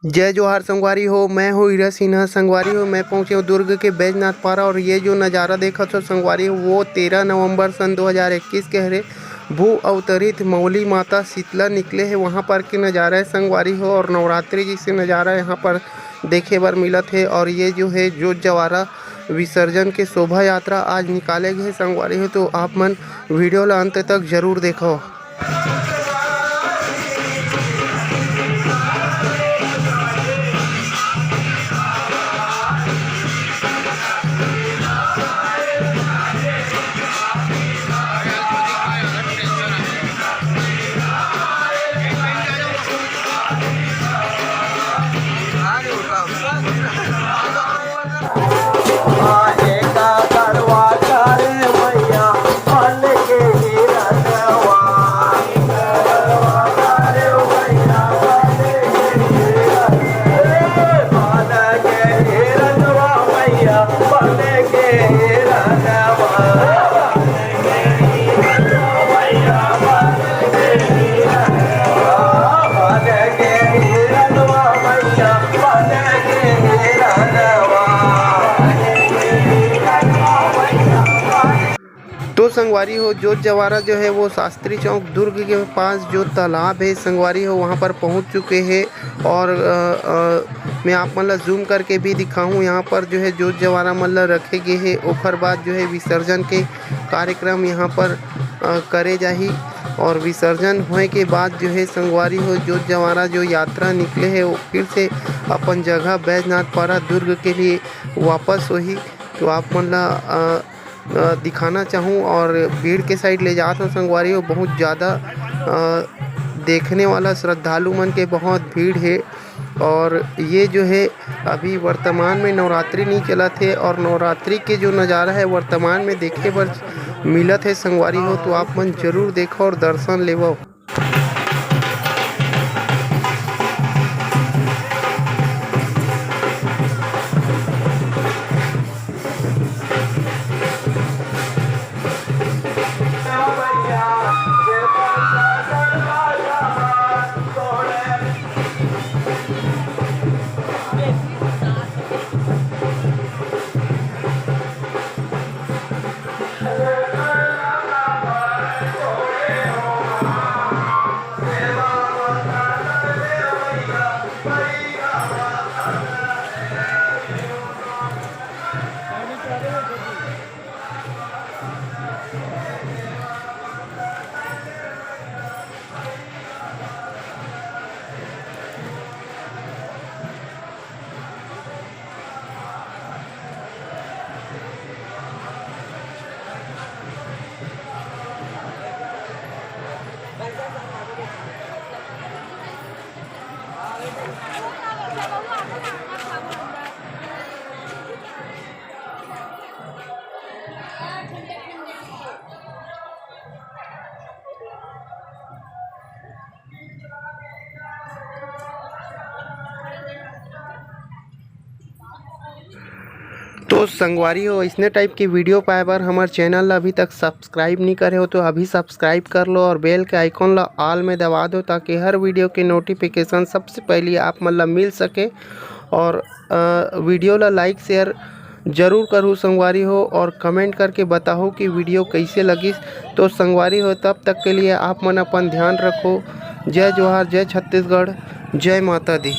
जय जोहार संगवारी हो। मैं हूँ हीरा सिन्हा। संगवारी हो, मैं पहुँचे हूँ दुर्ग के बैजनाथ पारा और ये जो नज़ारा देखा तो संगवारी हो वो 13 नवंबर सन 2021 के हरे भू अवतरित मौली माता शीतला निकले हैं वहाँ पर के नज़ारा है संगवारी हो। और नवरात्रि जैसे नज़ारा यहाँ पर देखे बर मिलत है। और ये जो है जोत जवारा विसर्जन के शोभा यात्रा आज निकाले गए संगवारी हो, तो आप मन वीडियो ला अंत तक जरूर देखो। तो संगवारी हो जोत जवारा जो है वो शास्त्री चौक दुर्ग के पास जो तालाब है संगवारी हो वहाँ पर पहुँच चुके हैं। और मैं आप मतलब जूम करके भी दिखाऊँ, यहाँ पर जो है जोत जवारा मतलब रखे गए हैं। ओखर बाद जो है विसर्जन के कार्यक्रम यहाँ पर करे जाही। और विसर्जन होने के बाद जो है संगवारी हो जोत जवारा जो यात्रा निकले है वो फिर से अपन जगह बैजनाथ पारा दुर्ग के लिए वापस होही। तो आप मतलब दिखाना चाहूँ और भीड़ के साइड ले जाता हूँ संगवारी हो। बहुत ज़्यादा देखने वाला श्रद्धालु मन के बहुत भीड़ है। और ये जो है अभी वर्तमान में नवरात्रि नहीं चला थे और नवरात्रि के जो नज़ारा है वर्तमान में देखे पर मिलत है संगवारी हो, तो आप मन जरूर देखो और दर्शन लेवो। तो संगवारी हो इसने टाइप की वीडियो पाए बार हमारे चैनल ला अभी तक सब्सक्राइब नहीं करे हो तो अभी सब्सक्राइब कर लो और बेल के आइकॉन ला ऑल में दबा दो ताकि हर वीडियो की नोटिफिकेशन सबसे पहले आप मतलब मिल सके। और वीडियो ला लाइक शेयर ज़रूर करूँ संगवारी हो और कमेंट करके बताओ कि वीडियो कैसे लगी। तो संगवारी हो तब तक के लिए आप मन अपन ध्यान रखो। जय जोहार, जय छत्तीसगढ़, जय माता दी।